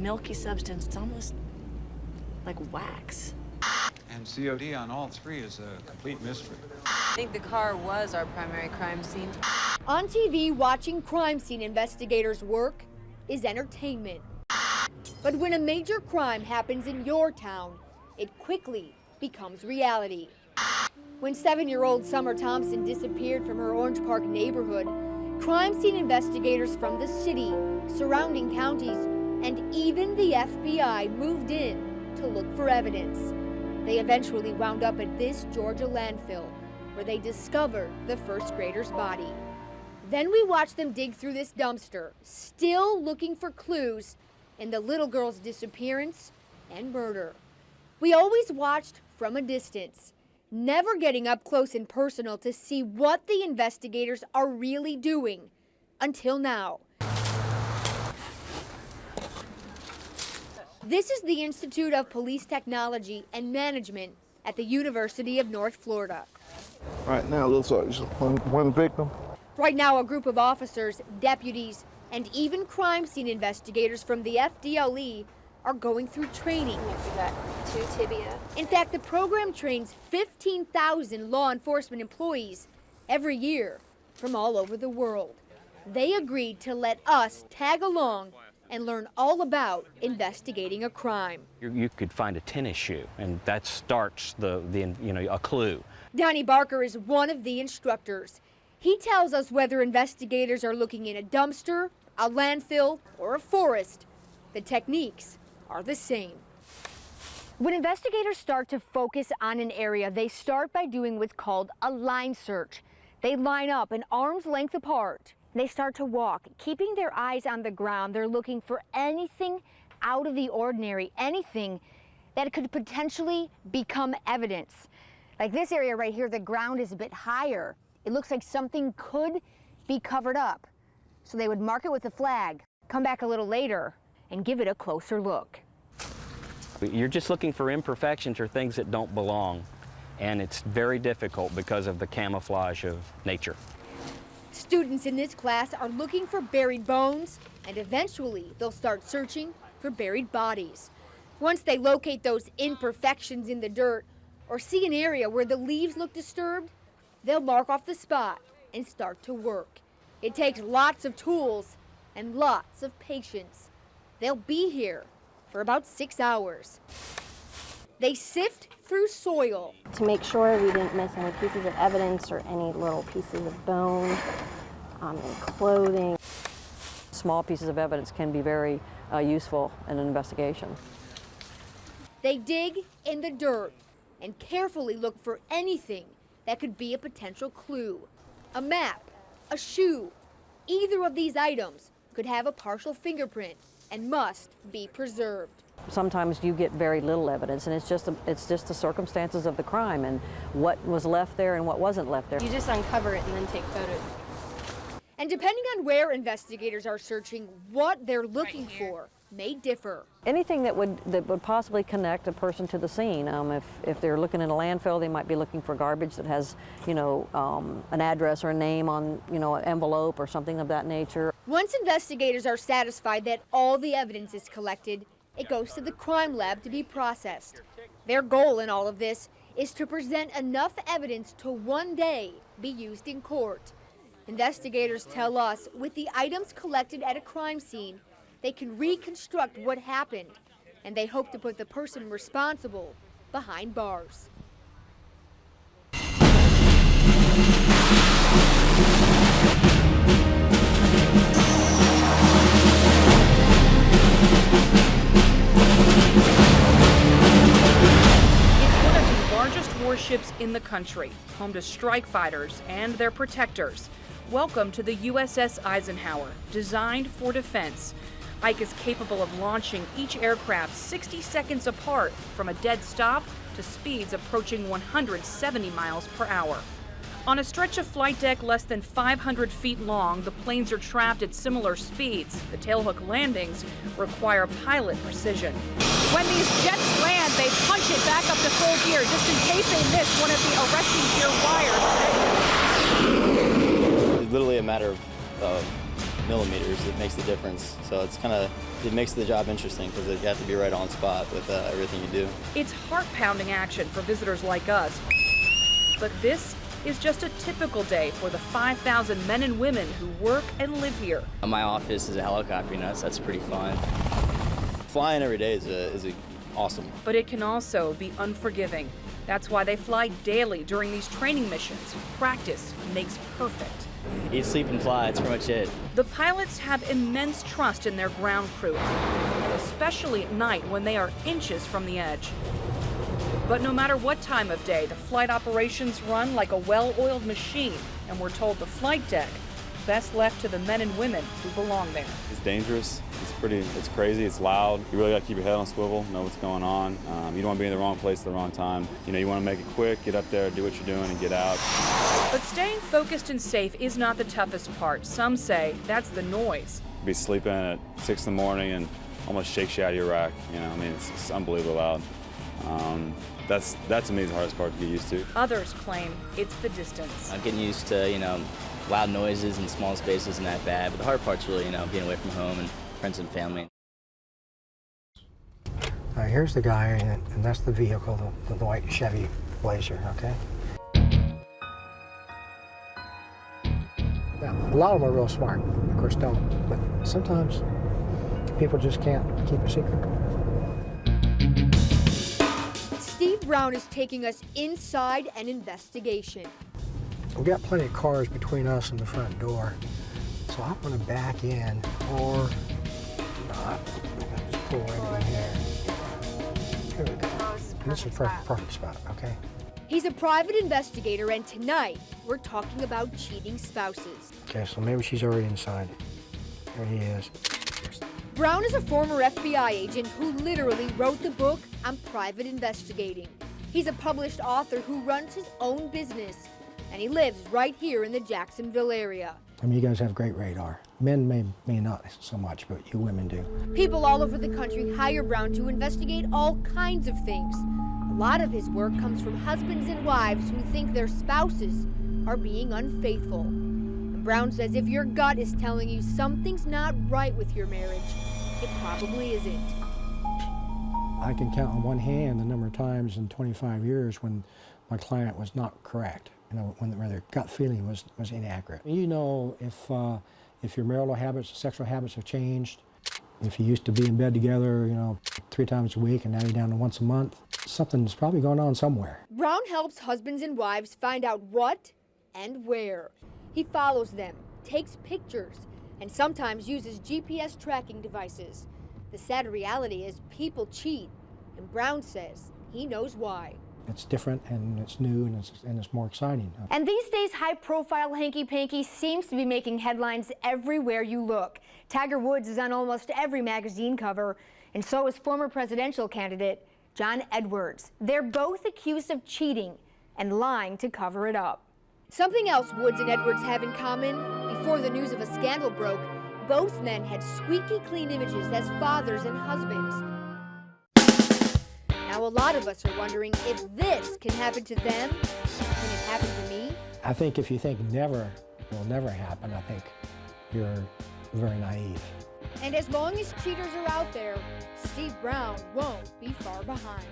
milky substance. It's almost like wax. And COD on all three is a complete mystery. I think the car was our primary crime scene. On TV, watching crime scene investigators work is entertainment. But when a major crime happens in your town, it quickly becomes reality. When 7-year-old Summer Thompson disappeared from her Orange Park neighborhood, crime scene investigators from the city, surrounding counties, and even the FBI moved in to look for evidence. They eventually wound up at this Georgia landfill, where they discovered the first grader's body. Then we watched them dig through this dumpster, still looking for clues in the little girl's disappearance and murder. We always watched from a distance, never getting up close and personal to see what the investigators are really doing, until now. This is the Institute of Police Technology and Management at the University of North Florida. Right now, it looks like just one victim. Right now, a group of officers, deputies, and even crime scene investigators from the FDLE are going through training. We got 2 tibia. In fact, the program trains 15,000 law enforcement employees every year from all over the world. They agreed to let us tag along and learn all about investigating a crime. You could find a tennis shoe, and that starts a clue. Donnie Barker is one of the instructors. He tells us whether investigators are looking in a dumpster, a landfill, or a forest. The techniques are the same. When investigators start to focus on an area, they start by doing what's called a line search. They line up an arm's length apart. They start to walk, keeping their eyes on the ground. They're looking for anything out of the ordinary, anything that could potentially become evidence. Like this area right here, the ground is a bit higher. It looks like something could be covered up. So they would mark it with a flag, come back a little later, and give it a closer look. You're just looking for imperfections or things that don't belong, and it's very difficult because of the camouflage of nature. Students in this class are looking for buried bones, and eventually they'll start searching for buried bodies. Once they locate those imperfections in the dirt or see an area where the leaves look disturbed, they'll mark off the spot and start to work. It takes lots of tools and lots of patience. They'll be here for about 6 hours. They sift through soil To make sure we didn't miss any pieces of evidence or any little pieces of bone, and clothing. Small pieces of evidence can be very useful in an investigation. They dig in the dirt and carefully look for anything that could be a potential clue. A map, a shoe, either of these items could have a partial fingerprint and must be preserved. Sometimes you get very little evidence, and it's just the circumstances of the crime and what was left there and what wasn't left there. You just uncover it and then take photos. And depending on where investigators are searching, what they're looking for may differ. Anything that would possibly connect a person to the scene. If they're looking in a landfill, they might be looking for garbage that has, an address or a name on, an envelope or something of that nature. Once investigators are satisfied that all the evidence is collected, it goes to the crime lab to be processed. Their goal in all of this is to present enough evidence to one day be used in court. Investigators tell us with the items collected at a crime scene, they can reconstruct what happened, and they hope to put the person responsible behind bars. Warships in the country, home to strike fighters and their protectors. Welcome to the USS Eisenhower, designed for defense. Ike is capable of launching each aircraft 60 seconds apart from a dead stop to speeds approaching 170 miles per hour. On a stretch of flight deck less than 500 feet long, the planes are trapped at similar speeds. The tailhook landings require pilot precision. When these jets land, they punch it back up to full gear just in case they miss one of the arresting gear wires. It's literally a matter of millimeters that makes the difference. So it makes the job interesting because you have to be right on spot with everything you do. It's heart-pounding action for visitors like us, but this is just a typical day for the 5,000 men and women who work and live here. My office is a helicopter, that's pretty fun. Flying every day is awesome. But it can also be unforgiving. That's why they fly daily during these training missions. Practice makes perfect. Eat, sleep, and fly, that's pretty much it. The pilots have immense trust in their ground crew, especially at night when they are inches from the edge. But no matter what time of day, the flight operations run like a well-oiled machine, and we're told the flight deck best left to the men and women who belong there. It's dangerous, it's crazy, it's loud. You really got to keep your head on a swivel, know what's going on. You don't want to be in the wrong place at the wrong time. You want to make it quick, get up there, do what you're doing, and get out. But staying focused and safe is not the toughest part. Some say that's the noise. Be sleeping at 6 in the morning and almost shakes you out of your rack. It's unbelievably loud. That to me is the hardest part to get used to. Others claim it's the distance. I'm getting used to, loud noises and small spaces isn't that bad, but the hard part's really, being away from home and friends and family. Here's the guy, and that's the vehicle, the white Chevy Blazer, okay? Now, a lot of them are real smart, of course don't, but sometimes people just can't keep a secret. Steve Brown is taking us inside an investigation. We've got plenty of cars between us and the front door, so I'm going to back in or not. Just pull right in here. Here we go. And this is a perfect spot, okay? He's a private investigator, and tonight we're talking about cheating spouses. Okay, so maybe she's already inside. There he is. Brown is a former FBI agent who literally wrote the book on private investigating. He's a published author who runs his own business, and he lives right here in the Jacksonville area. I mean, you guys have great radar. Men may not so much, but you women do. People all over the country hire Brown to investigate all kinds of things. A lot of his work comes from husbands and wives who think their spouses are being unfaithful. And Brown says if your gut is telling you something's not right with your marriage, it probably isn't. I can count on one hand the number of times in 25 years when my client was not correct. When their gut feeling was inaccurate. If your marital habits, sexual habits have changed, if you used to be in bed together, 3 times a week and now you're down to once a month, something's probably going on somewhere. Brown helps husbands and wives find out what and where. He follows them, takes pictures, and sometimes uses GPS tracking devices. The sad reality is people cheat, and Brown says he knows why. It's different and it's new and it's more exciting. And these days, high-profile hanky-panky seems to be making headlines everywhere you look. Tiger Woods is on almost every magazine cover, and so is former presidential candidate John Edwards. They're both accused of cheating and lying to cover it up. Something else Woods and Edwards have in common: before the news of a scandal broke, both men had squeaky clean images as fathers and husbands. Now, a lot of us are wondering if this can happen to them. Can it happen to me? I think if you think never will never happen, I think you're very naive. And as long as cheaters are out there, Steve Brown won't be far behind.